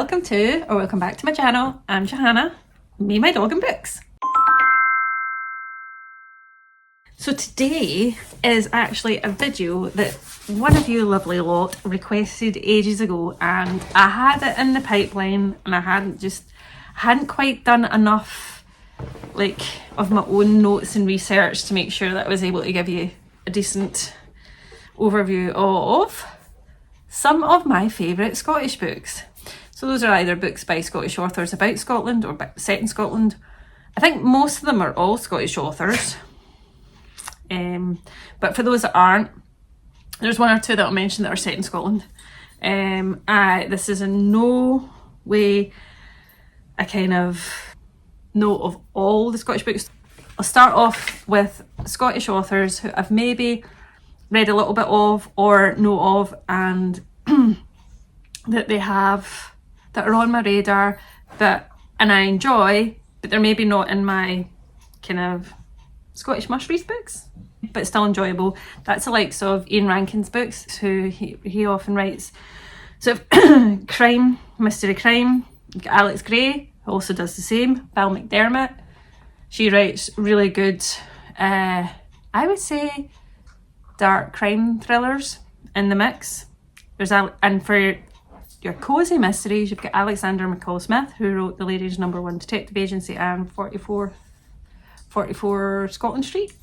welcome back to my channel. I'm Johanna, me, my dog and books. So today is actually a video that one of you lovely lot requested ages ago, and I had it in the pipeline and I hadn't quite done enough of my own notes and research to make sure that I was able to give you a decent overview of some of my favourite Scottish books. So those are either books by Scottish authors about Scotland or set in Scotland. I think most of them are all Scottish authors. But for those that aren't, there's one or two that I'll mention that are set in Scotland. This is in no way a kind of note of all the Scottish books. I'll start off with Scottish authors who I've maybe read a little bit of or know of, and that are on my radar and I enjoy, but they're maybe not in my kind of Scottish must-read books, but still enjoyable. That's the likes of Ian Rankin's books, who he often writes sort of crime, mystery crime. Alex Gray also does the same. Val McDermott, she writes really good, I would say, dark crime thrillers in the mix. And for your cosy mysteries, you've got Alexander McCall Smith, who wrote The Ladies' No. 1 Detective Agency and 44 Scotland Street,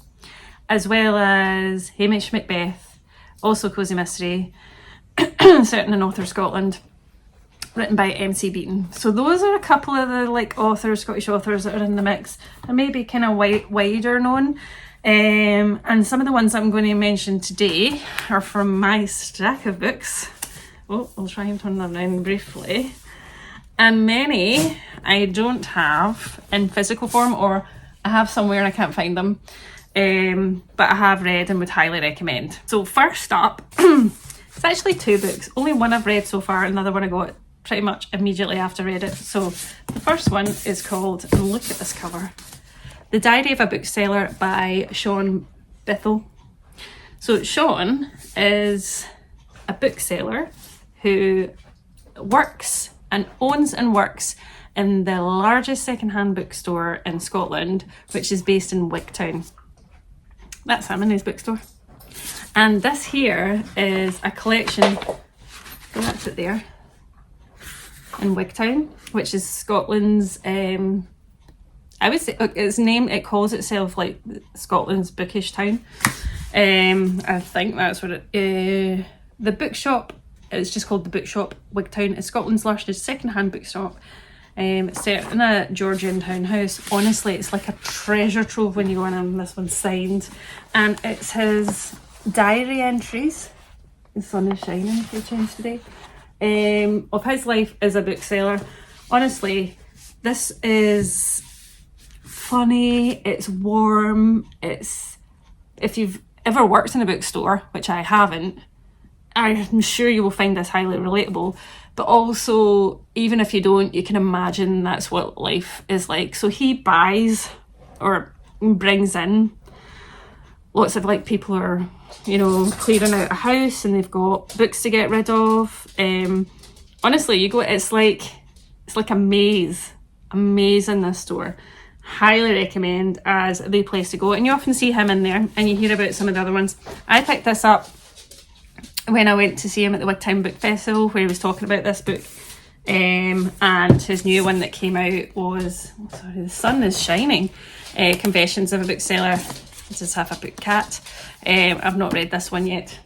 as well as Hamish Macbeth, also cosy mystery, set in Northern Scotland, written by MC Beaton. So those are a couple of the Scottish authors that are in the mix, and maybe kind of wider known. And some of the ones I'm going to mention today are from my stack of books. Oh, I'll try and turn them around briefly. And many I don't have in physical form, or I have somewhere and I can't find them. But I have read and would highly recommend. So first up, it's actually two books. Only one I've read so far, another one I got pretty much immediately after I read it. So the first one is called, and look at this cover, The Diary of a Bookseller by Shaun Bythell. So Shaun is a bookseller who works and owns and works in the largest second-hand bookstore in Scotland, which is based in Wigtown. That's him in his bookstore. And this here is a collection, that's it there, in Wigtown, which is Scotland's, I would say, it calls itself like Scotland's bookish town. I think that's what the bookshop, it's just called the Bookshop Wigtown. It's Scotland's largest second-hand bookshop. It's set in a Georgian townhouse. Honestly, it's like a treasure trove when you go in, and this one's signed. And it's his diary entries. The sun is shining for a change today. Of his life as a bookseller. Honestly, this is funny, it's warm, if you've ever worked in a bookstore, which I haven't, I'm sure you will find this highly relatable, but also, even if you don't, you can imagine that's what life is like. So he buys or brings in lots of people who are, clearing out a house and they've got books to get rid of. Honestly, you go, it's like a maze in this store. Highly recommend as the place to go, and you often see him in there and you hear about some of the other ones. I picked this up when I went to see him at the Wigtown Book Festival, where he was talking about this book, and his new one that came out was, the sun is shining, Confessions of a Bookseller. This is half a book cat. I've not read this one yet.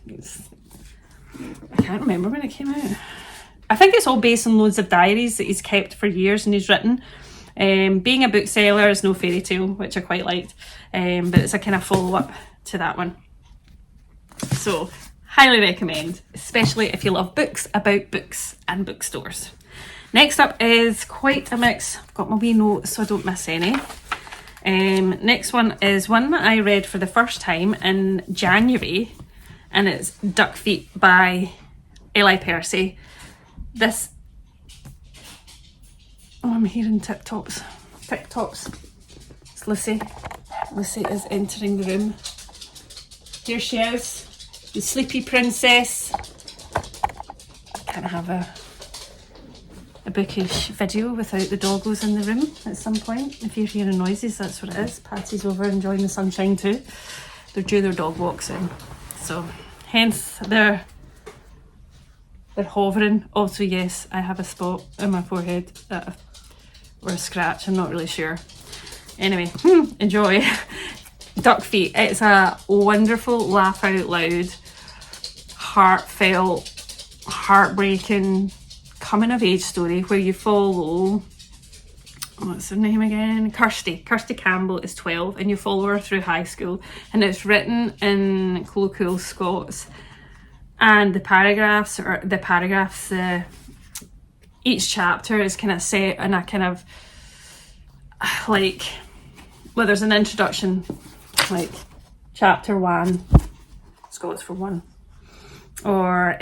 I can't remember when it came out. I think it's all based on loads of diaries that he's kept for years and he's written. Being a bookseller is no fairy tale, which I quite liked, but it's a kind of follow-up to that one. So, highly recommend, especially if you love books about books and bookstores. Next up is quite a mix. I've got my wee notes so I don't miss any. Next one is one that I read for the first time in January, and it's Duck Feet by Eli Percy. I'm hearing TikToks. It's Lissy. Lissy is entering the room. Here she is, the sleepy princess. Can't have a a bookish video without the doggos in the room at some point. If you're hearing noises, that's what it is. Patty's over enjoying the sunshine too. They're due their dog walks in. So hence they're hovering. Also, yes, I have a spot on my forehead or a scratch, I'm not really sure. Anyway, enjoy. Duck Feet. It's a wonderful, laugh out loud, heartfelt, heartbreaking, coming of age story where you follow, what's her name again? Kirsty Campbell is 12 and you follow her through high school, and it's written in colloquial Scots, and each chapter is kind of set in a kind of like, well, there's an introduction, like chapter 1, Scots for 1, or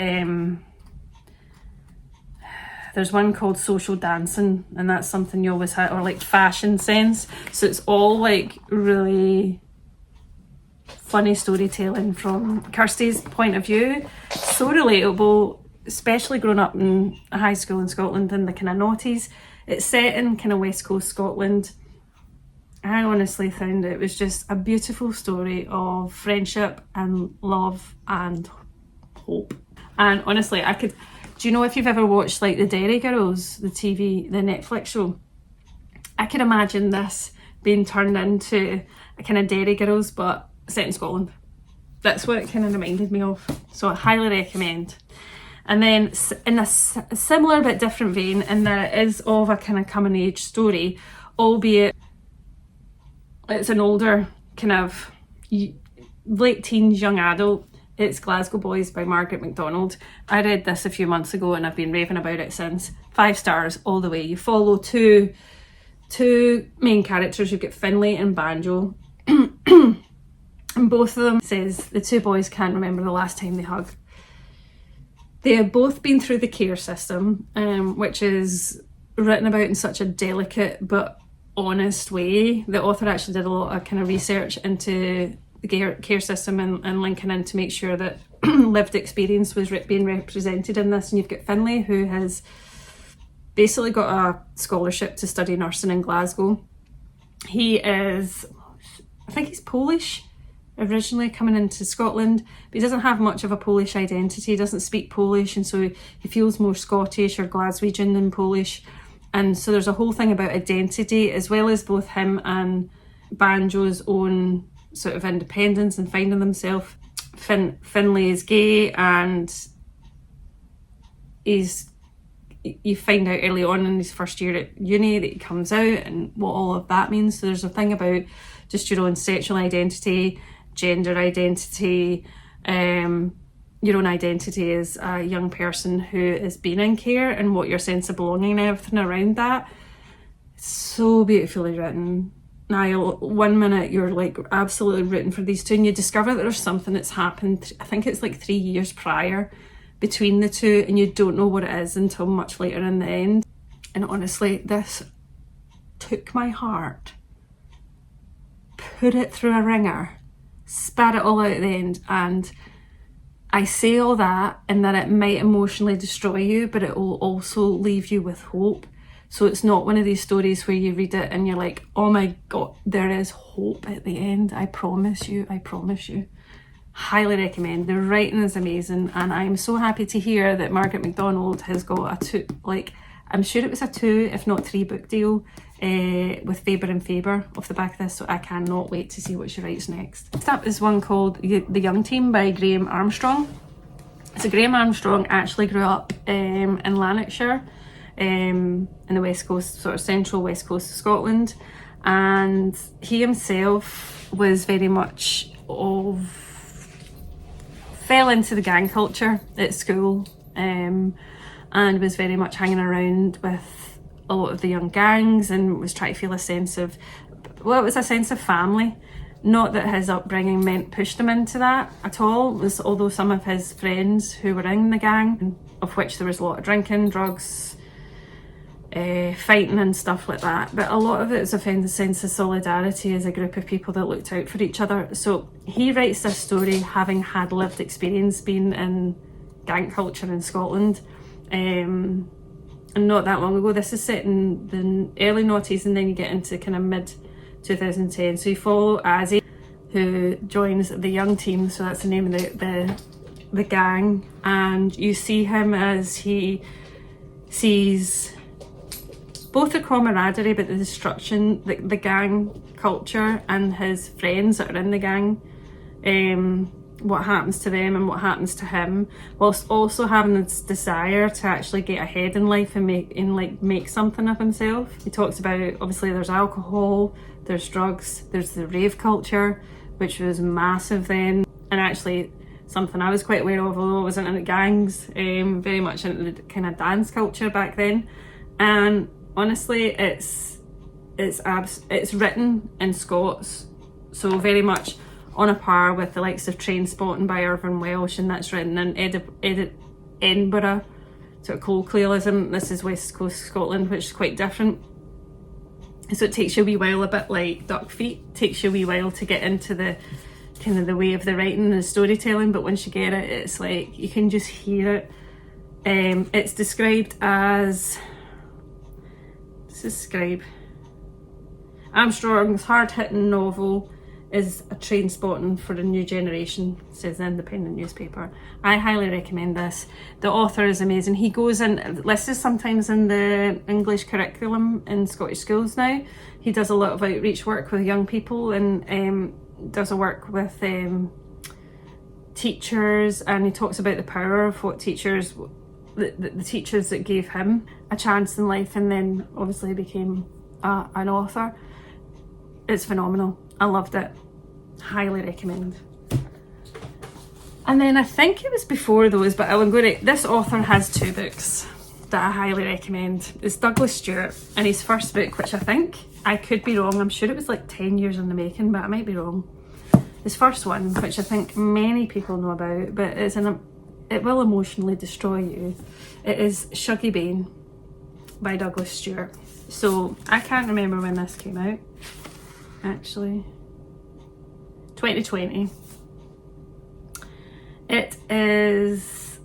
there's one called Social Dancing, and that's something you always have, or like Fashion Sense. So it's all like really funny storytelling from Kirsty's point of view. So relatable, especially growing up in a high school in Scotland and the kind of noughties. It's set in kind of West Coast Scotland. I honestly found it was just a beautiful story of friendship and love and hope. And honestly, do you know if you've ever watched like the Derry Girls, the Netflix show? I can imagine this being turned into a kind of Derry Girls but set in Scotland. That's what it kind of reminded me of. So I highly recommend. And then in a similar but different vein, in that it is of a kind of coming age story, albeit it's an older kind of late teens, young adult. It's Glasgow Boys by Margaret McDonald. I read this a few months ago and I've been raving about it since. 5 stars all the way. You follow two main characters. You've got Finlay and Banjo. And both of them says the 2 boys can't remember the last time they hugged. They have both been through the care system, which is written about in such a delicate but honest way. The author actually did a lot of kind of research into the care system and linking in to make sure that lived experience was being represented in this. And you've got Finlay, who has basically got a scholarship to study nursing in Glasgow. He is, I think he's Polish, originally coming into Scotland, but he doesn't have much of a Polish identity. He doesn't speak Polish, and so he feels more Scottish or Glaswegian than Polish. And so there's a whole thing about identity, as well as both him and Banjo's own sort of independence and finding themselves. Finlay is gay, and you find out early on in his first year at uni that he comes out and what all of that means. So there's a thing about just your own sexual identity, gender identity, your own identity as a young person who is being in care, and what your sense of belonging and everything around that. So beautifully written. Now, 1 minute you're like absolutely rooting for these two, and you discover that there's something that's happened, I think it's like 3 years prior, between the two, and you don't know what it is until much later in the end. And honestly, this took my heart, put it through a ringer, spat it all out at the end. And I say all that in that it might emotionally destroy you, but it will also leave you with hope. So it's not one of these stories where you read it and you're like, oh my God, there is hope at the end. I promise you, I promise you. Highly recommend. The writing is amazing, and I'm so happy to hear that Margaret McDonald has got a 2, like, I'm sure it was a 2 if not 3 book deal with Faber and Faber off the back of this, so I cannot wait to see what she writes next. Next up is one called The Young Team by Graeme Armstrong. So Graeme Armstrong actually grew up in Lanarkshire, in the west coast, sort of central west coast of Scotland, and he himself was very much fell into the gang culture at school, and was very much hanging around with a lot of the young gangs, and was trying to feel a sense of, well, it was a sense of family. Not that his upbringing pushed him into that at all, although some of his friends who were in the gang, of which there was a lot of drinking, drugs, fighting and stuff like that, but a lot of it is a sense of solidarity as a group of people that looked out for each other. So he writes this story having had lived experience being in gang culture in Scotland, and not that long ago. This is set in the early noughties, and then you get into kind of mid 2010. So you follow Azzy, who joins the young team, so that's the name of the gang, and you see him as he sees both the camaraderie but the destruction, the gang culture, and his friends that are in the gang, what happens to them and what happens to him, whilst also having this desire to actually get ahead in life and make something of himself. He talks about, obviously there's alcohol, there's drugs, there's the rave culture, which was massive then, and actually something I was quite aware of, although I wasn't into gangs, very much into the kind of dance culture back then. And honestly, it's written in Scots, so very much on a par with the likes of Trainspotting by Irvine Welsh, and that's written in Edinburgh, sort of colloquialism. This is West Coast Scotland, which is quite different. So it takes you a wee while, a bit like Duck Feet, takes you a wee while to get into the kind of the way of the writing and the storytelling, but once you get it, it's like you can just hear it. It's described as, Armstrong's hard-hitting novel is a train spotting for a new generation, says the Independent newspaper. I highly recommend this. The author is amazing. He goes in, this is sometimes in the English curriculum in Scottish schools now. He does a lot of outreach work with young people, and does a work with teachers, and he talks about the power of what teachers, the teachers that gave him a chance in life, and then obviously became an author. It's phenomenal. I loved it. Highly recommend. And then I think it was before those, but I'm going to, this author has 2 books that I highly recommend. It's Douglas Stuart, and his first book, which I think, I could be wrong, I'm sure it was like 10 years in the making, but I might be wrong. His first one, which I think many people know about, but it will emotionally destroy you. It is Shuggie Bain by Douglas Stuart. So I can't remember when this came out, actually. 2020. It is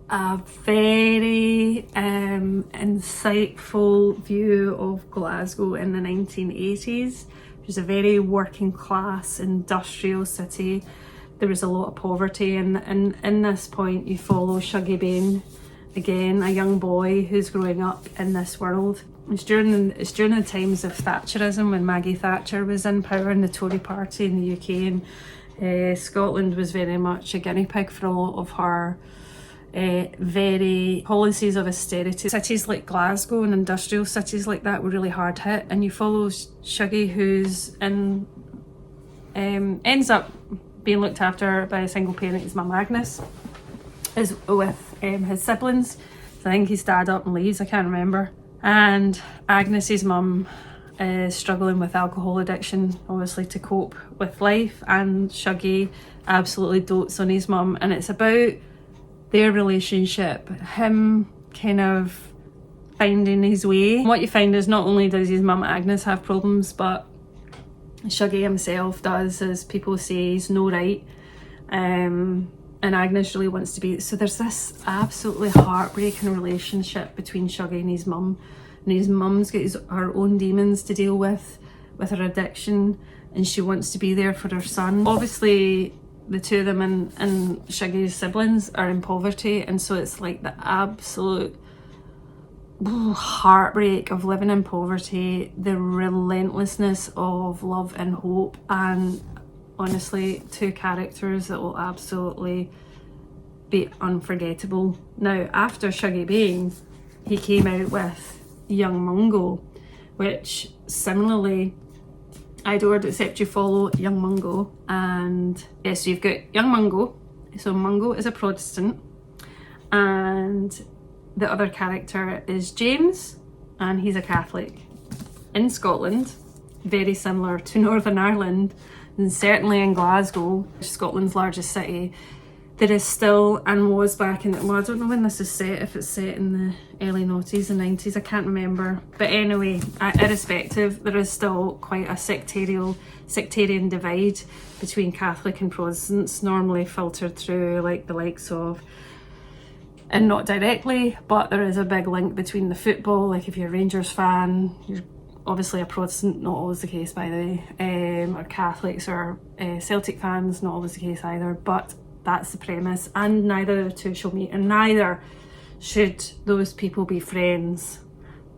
a very insightful view of Glasgow in the 1980s. It was a very working class industrial city. There was a lot of poverty, and in this point you follow Shuggie Bain, again a young boy who's growing up in this world. It's during the times of Thatcherism, when Maggie Thatcher was in power in the Tory party in the UK, and Scotland was very much a guinea pig for a lot of her very policies of austerity. Cities like Glasgow and industrial cities like that were really hard hit, and you follow Shuggie, who's ends up being looked after by a single parent. His mum Agnes is with his siblings. So I think his dad up and leaves, I can't remember. And Agnes's mum is struggling with alcohol addiction, obviously, to cope with life, and Shuggie absolutely dotes on his mum, and it's about their relationship, him kind of finding his way. What you find is not only does his mum Agnes have problems, but Shuggie himself does, as people say, he's no right, and Agnes really wants to be. So there's this absolutely heartbreaking relationship between Shuggie and his mum, and his mum's got her own demons to deal with her addiction, and she wants to be there for her son. Obviously the two of them and Shuggie's siblings are in poverty, and so it's like the absolute heartbreak of living in poverty, the relentlessness of love and hope, and honestly 2 characters that will absolutely be unforgettable. Now, after Shuggie Bain, he came out with Young Mungo, which similarly I'd order, except you follow young Mungo, and yes, so you've got young Mungo. So Mungo is a Protestant, and the other character is James, and he's a Catholic. In Scotland, very similar to Northern Ireland, and certainly in Glasgow, Scotland's largest city, there is still, and was back in, well, I don't know when this is set, if it's set in the early noughties and 90s, I can't remember. But anyway, irrespective, there is still quite a sectarian divide between Catholic and Protestants, normally filtered through like the likes of and not directly, but there is a big link between the football. Like if you're a Rangers fan, you're obviously a Protestant, not always the case by the way, or Catholics or Celtic fans, not always the case either, but that's the premise, and neither of the two shall meet, and neither should those people be friends.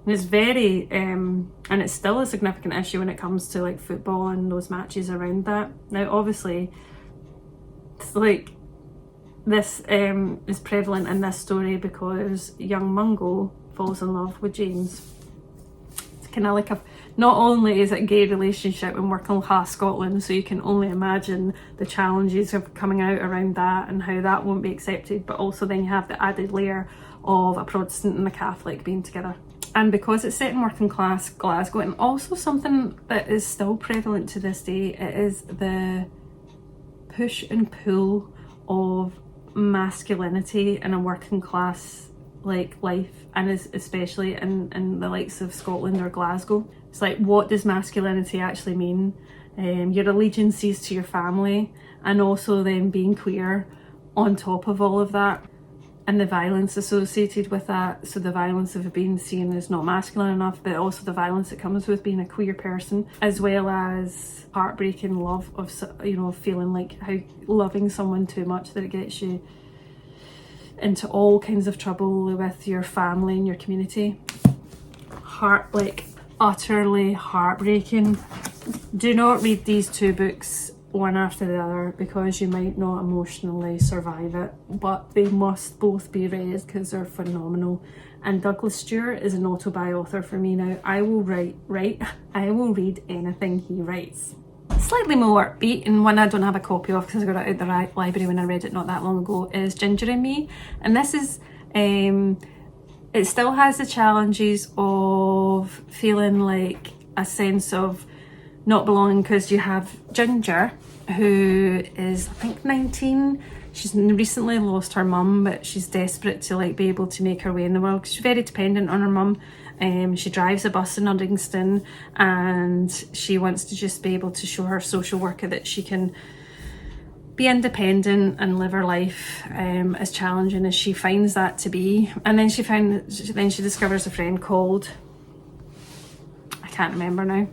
And it's very, and it's still a significant issue when it comes to like football and those matches around that. Now obviously, it's like, this is prevalent in this story because young Mungo falls in love with James. It's kind of like not only is it a gay relationship in working class Scotland, so you can only imagine the challenges of coming out around that and how that won't be accepted, but also then you have the added layer of a Protestant and a Catholic being together. And because it's set in working class Glasgow, and also something that is still prevalent to this day, it is the push and pull of masculinity in a working class like life, and especially in the likes of Scotland or Glasgow. It's like, what does masculinity actually mean? Your allegiances to your family, and also then being queer on top of all of that, and the violence associated with that. So the violence of being seen as not masculine enough, but also the violence that comes with being a queer person, as well as heartbreaking love of, you know, feeling like how loving someone too much that it gets you into all kinds of trouble with your family and your community. Like utterly heartbreaking. Do not read these two books one after the other because you might not emotionally survive it, but they must both be read because they're phenomenal. And Douglas Stuart is an auto-buy author for me now. I will I will read anything he writes. Slightly more upbeat, and one I don't have a copy of because I got it out the library when I read it not that long ago, is Ginger and Me. And this is it still has the challenges of feeling like a sense of not belonging, because you have Ginger, who is I think 19. She's recently lost her mum, but she's desperate to like be able to make her way in the world because she's very dependent on her mum. She drives a bus in Uddingston, and she wants to just be able to show her social worker that she can be independent and live her life, as challenging as she finds that to be. And then she discovers a friend called, I can't remember now.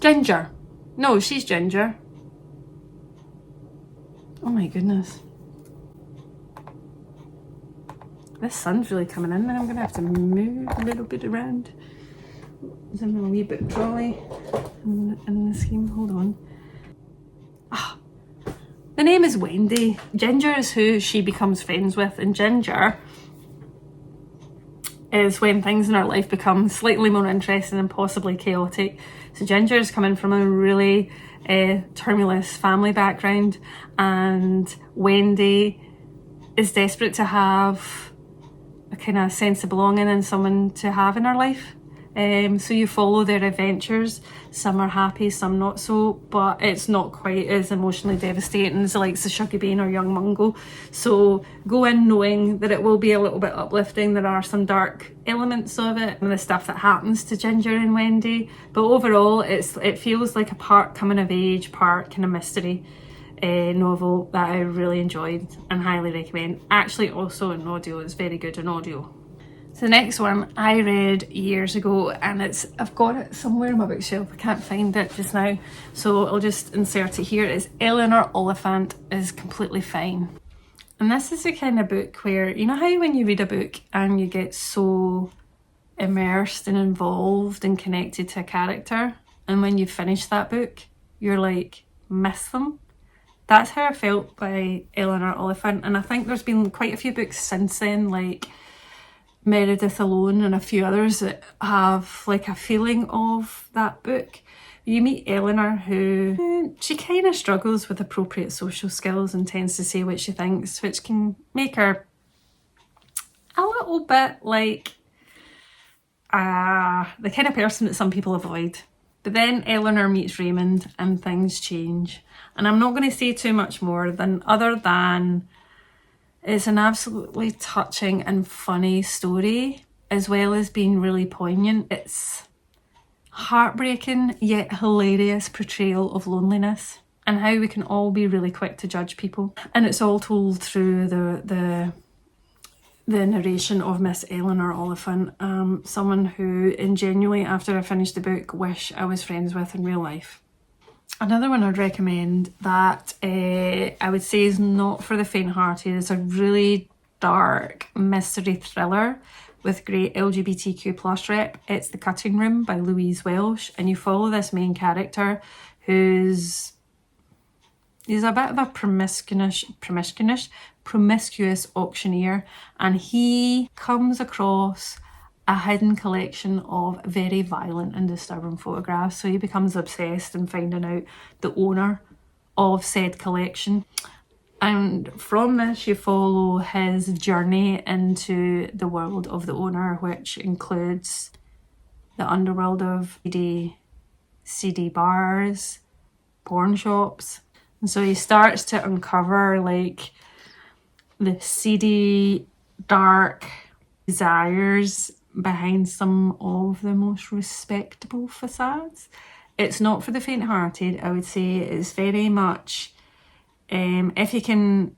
Ginger. No, she's Ginger. Oh my goodness. This sun's really coming in, and I'm going to have to move a little bit around. There's a wee bit trolley in the scheme. Hold on. Ah, the name is Wendy. Ginger is who she becomes friends with, and Ginger is when things in her life become slightly more interesting and possibly chaotic. So Ginger is coming from a really tumultuous family background, and Wendy is desperate to have a kind of sense of belonging and someone to have in her life. So you follow their adventures. Some are happy, some not so, but it's not quite as emotionally devastating as the likes of Shuggie, Bain or young Mungo. So go in knowing that it will be a little bit uplifting. There are some dark elements of it and the stuff that happens to Ginger and Wendy, but overall it feels like a part coming of age, part kind of mystery novel that I really enjoyed and highly recommend. Actually also in audio, it's very good in audio. So the next one I read years ago, and I've got it somewhere on my bookshelf, I can't find it just now, so I'll just insert it here. It's Eleanor Oliphant is Completely Fine. And this is the kind of book where, you know how when you read a book and you get so immersed and involved and connected to a character, and when you finish that book you're like, miss them? That's how I felt by Eleanor Oliphant, and I think there's been quite a few books since then, like Meredith Alone and a few others that have like a feeling of that book. You meet Eleanor, who she kind of struggles with appropriate social skills and tends to say what she thinks, which can make her a little bit like the kind of person that some people avoid. But then Eleanor meets Raymond and things change. And I'm not going to say too much more other than it's an absolutely touching and funny story, as well as being really poignant. It's heartbreaking yet hilarious portrayal of loneliness. and how we can all be really quick to judge people. And it's all told through the narration of Miss Eleanor Oliphant, someone who ingenuinely, after I finished the book, wish I was friends with in real life. Another one I'd recommend that I would say is not for the faint-hearted. It's a really dark mystery thriller with great LGBTQ plus rep. It's The Cutting Room by Louise Welsh, and you follow this main character he's a bit of a promiscuous auctioneer, and he comes across a hidden collection of very violent and disturbing photographs. So he becomes obsessed in finding out the owner of said collection. And from this you follow his journey into the world of the owner, which includes the underworld of CD bars, porn shops. And so he starts to uncover like the seedy, dark desires behind some of the most respectable facades. It's not for the faint-hearted, I would say. It's very much, if you can,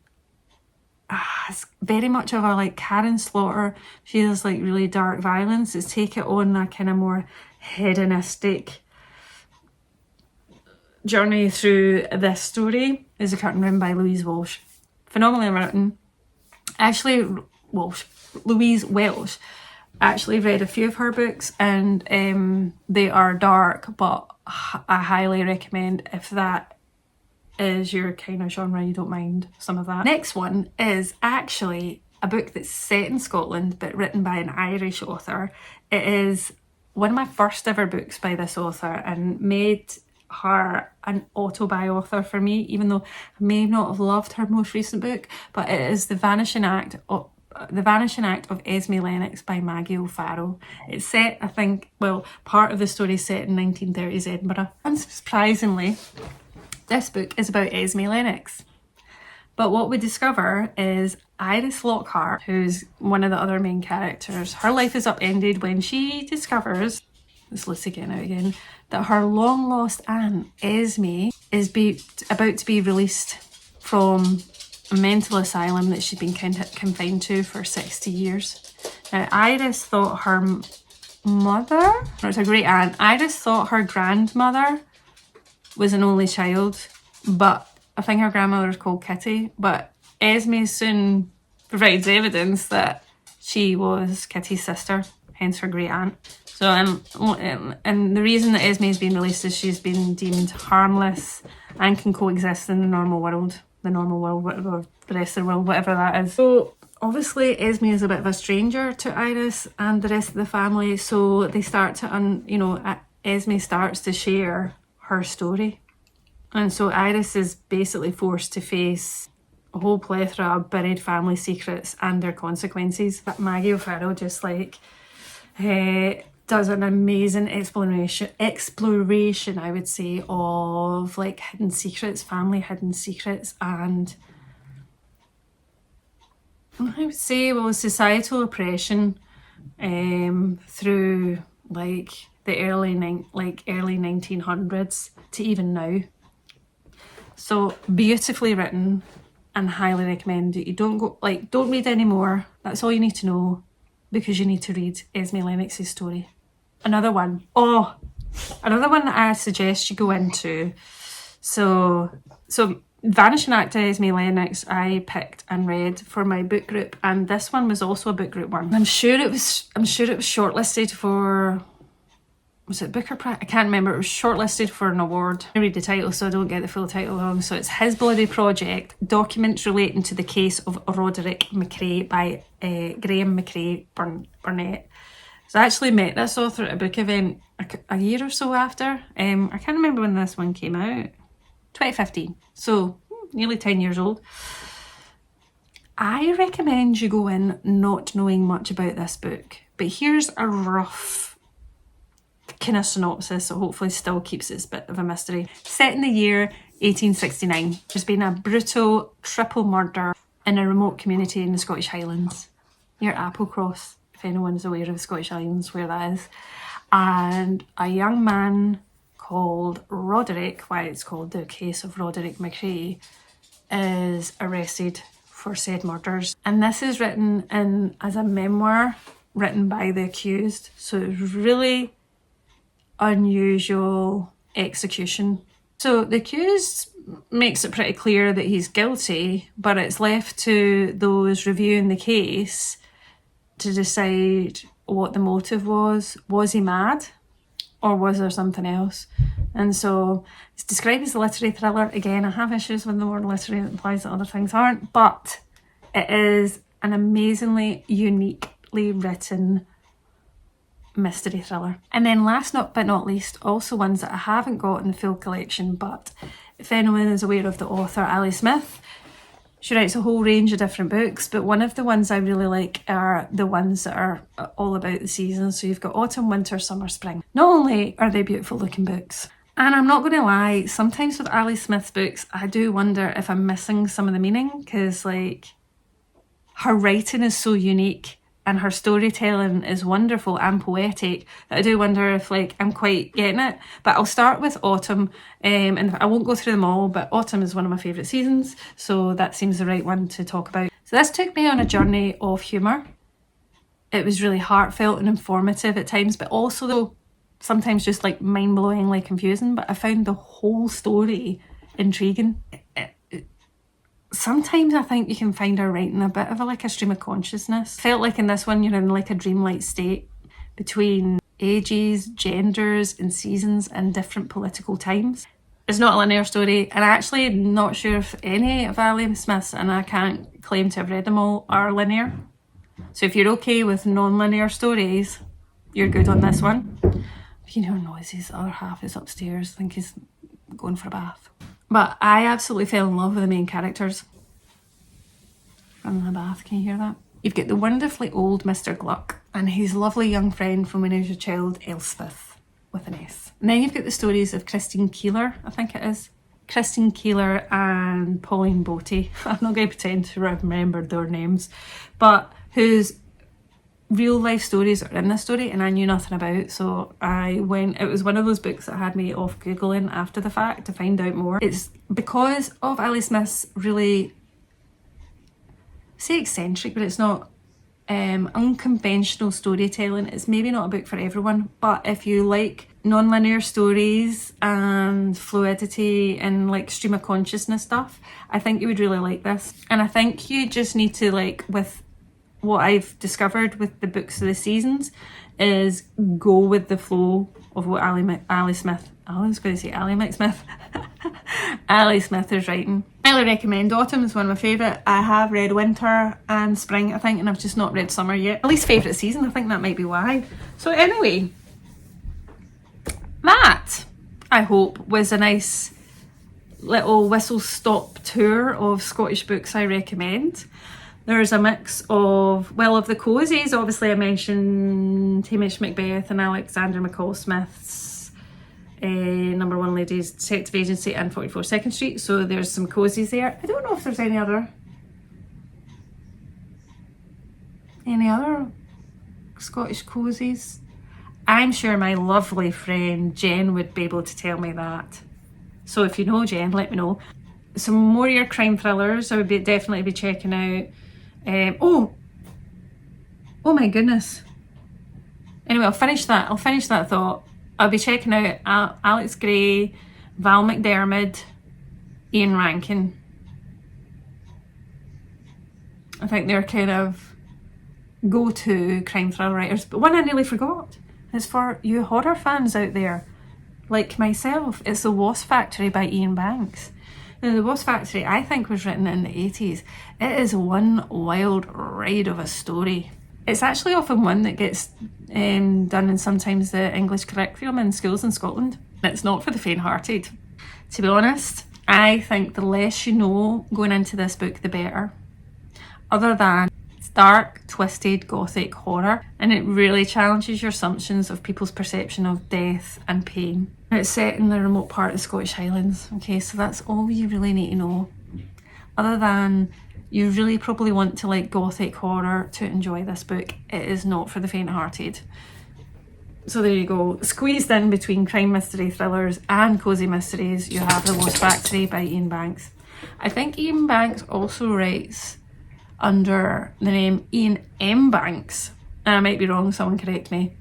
it's very much of a like Karen Slaughter. She has like really dark violence. It's take it on a kind of more hedonistic journey through this story. Is A Curtain Room by Louise Walsh. Phenomenally written. Actually, Louise Welsh. Actually read a few of her books, and they are dark, but I highly recommend if that is your kind of genre, you don't mind some of that. Next one is actually a book that's set in Scotland but written by an Irish author. It is one of my first ever books by this author and made her an auto-author for me, even though I may not have loved her most recent book, but it is The Vanishing Act of Esme Lennox by Maggie O'Farrell. It's set, I think, well, part of the story is set in 1930s Edinburgh. Unsurprisingly, this book is about Esme Lennox. But what we discover is Iris Lockhart, who's one of the other main characters, her life is upended when she discovers, it's Lucy getting out again, that her long lost aunt, Esme, is about to be released from a mental asylum that she'd been confined to for 60 years. Now, Iris thought her mother, or it's a great aunt, Iris thought her grandmother was an only child, but I think her grandmother was called Kitty, but Esme soon provides evidence that she was Kitty's sister, hence her great aunt. So, and the reason that Esme has been released is she's been deemed harmless and can coexist in the normal world, whatever, the rest of the world, whatever that is. So obviously Esme is a bit of a stranger to Iris and the rest of the family, so they start to, Esme starts to share her story. And so Iris is basically forced to face a whole plethora of buried family secrets and their consequences. But Maggie O'Farrell just like does an amazing exploration, I would say, of like hidden secrets, family hidden secrets, and I would say, well, societal oppression through like the early 1900s to even now. So beautifully written and highly recommend it. You don't read any more. That's all you need to know, because you need to read Esme Lennox's story. Another one that I suggest you go into. So Vanishing Act of Esme Lennox I picked and read for my book group, and this one was also a book group one. I'm sure it was shortlisted for, was it Booker Prize? I can't remember. It was shortlisted for an award. I read the title so I don't get the full title wrong. So it's His Bloody Project, Documents Relating to the Case of Roderick McCree by Graeme, Macrae, Bernette. So I actually met this author at a book event a year or so after. I can't remember when this one came out. 2015. So nearly 10 years old. I recommend you go in not knowing much about this book. But here's a rough kind of synopsis, so hopefully still keeps its bit of a mystery. Set in the year 1869, there's been a brutal triple murder in a remote community in the Scottish Highlands near Applecross, if anyone's aware of the Scottish Highlands, where that is. And a young man called Roderick, why it's called The Case of Roderick Macrae, is arrested for said murders. And this is written in as a memoir written by the accused. So it's really unusual execution. So the accused makes it pretty clear that he's guilty, but it's left to those reviewing the case to decide what the motive was. Was he mad? Or was there something else? And so it's described as a literary thriller. Again, I have issues with the word literary. It implies that other things aren't, but it is an amazingly uniquely written mystery thriller. And then last but not least, also ones that I haven't got in the full collection, but if anyone is aware of the author Ali Smith, she writes a whole range of different books, but one of the ones I really like are the ones that are all about the seasons. So you've got autumn, winter, summer, spring. Not only are they beautiful looking books, and I'm not going to lie, sometimes with Ali Smith's books, I do wonder if I'm missing some of the meaning, because like her writing is so unique and her storytelling is wonderful and poetic that I do wonder if like I'm quite getting it. But I'll start with autumn, and I won't go through them all, but autumn is one of my favourite seasons, so that seems the right one to talk about. So this took me on a journey of humour. It was really heartfelt and informative at times, but also though sometimes just like mind-blowingly confusing, but I found the whole story intriguing. Sometimes I think you can find her writing a bit of a stream of consciousness. Felt like in this one you're in like a dreamlike state between ages, genders and seasons and different political times. It's not a linear story, and I'm actually not sure if any of Ali Smith's, and I can't claim to have read them all, are linear. So if you're okay with non-linear stories, you're good on this one. You know, noises, the other half is upstairs, I think he's going for a bath. But I absolutely fell in love with the main characters. From the bath, can you hear that? You've got the wonderfully old Mr. Gluck and his lovely young friend from when he was a child, Elspeth, with an S. And then you've got the stories of Christine Keeler, I think it is. Christine Keeler and Pauline Boaty. I'm not going to pretend to remember their names, but whose real life stories are in this story and I knew nothing about, so it was one of those books that had me off googling after the fact to find out more. It's because of Ali Smith's really, say eccentric, but it's not, unconventional storytelling. It's maybe not a book for everyone, but if you like non-linear stories and fluidity and like stream of consciousness stuff, I think you would really like this. And I think you just need to, like, with what I've discovered with the books of the seasons, is go with the flow of what Ali Smith is writing. I highly recommend. Autumn is one of my favourite. I have read winter and spring, I think, and I've just not read summer yet. At least favourite season, I think that might be why. So anyway, that, I hope, was a nice little whistle-stop tour of Scottish books I recommend. There's a mix of, well, of the cosies. Obviously I mentioned Hamish Macbeth and Alexander McCall Smith's Number One Ladies Detective Agency and 44 2nd Street. So there's some cosies there. I don't know if there's any other Scottish cosies. I'm sure my lovely friend Jen would be able to tell me that. So if you know Jen, let me know. Some more your crime thrillers I would definitely be checking out. Oh my goodness. Anyway, I'll finish that thought. I'll be checking out Alex Gray, Val McDermid, Ian Rankin. I think they're kind of go-to crime thriller writers. But one I nearly forgot is for you horror fans out there, like myself. It's The Wasp Factory by Ian Banks. Now, The Wasp Factory, I think, was written in the 80s. It is one wild ride of a story. It's actually often one that gets done in sometimes the English curriculum in schools in Scotland. It's not for the faint-hearted. To be honest, I think the less you know going into this book, the better. Other than it's dark, twisted, gothic horror, and it really challenges your assumptions of people's perception of death and pain. It's set in the remote part of the Scottish Highlands. Okay, so that's all you really need to know. Other than you really probably want to like gothic horror to enjoy this book. It is not for the faint-hearted. So there you go. Squeezed in between crime mystery thrillers and cosy mysteries, you have The Wasp Factory by Ian Banks. I think Ian Banks also writes under the name Ian M. Banks. And I might be wrong, someone correct me.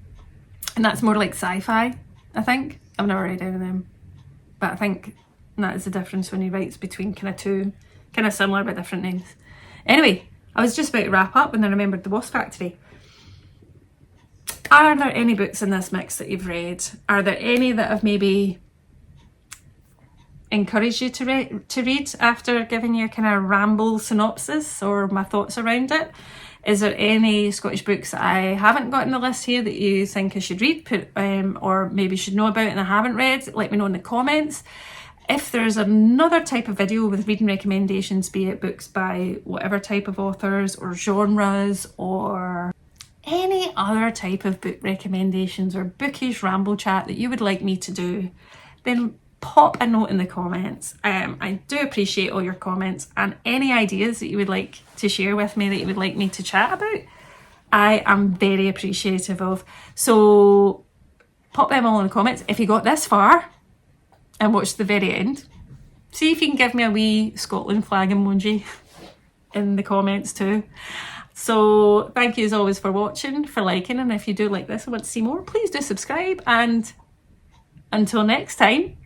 And that's more like sci-fi, I think. I've never read any of them. But I think that is the difference when he writes between kind of two, kind of similar but different names. Anyway, I was just about to wrap up and then I remembered The Wasp Factory. Are there any books in this mix that you've read? Are there any that have maybe encouraged you to read after giving you a kind of ramble synopsis or my thoughts around it? Is there any Scottish books that I haven't got in the list here that you think I should read or maybe should know about and I haven't read? Let me know in the comments. If there's another type of video with reading recommendations, be it books by whatever type of authors or genres or any other type of book recommendations or bookish ramble chat that you would like me to do, then pop a note in the comments. I do appreciate all your comments and any ideas that you would like to share with me that you would like me to chat about. I am very appreciative of. So pop them all in the comments. If you got this far and watched the very end, see if you can give me a wee Scotland flag emoji in the comments too. So thank you as always for watching, for liking, and if you do like this and want to see more, please do subscribe, and until next time,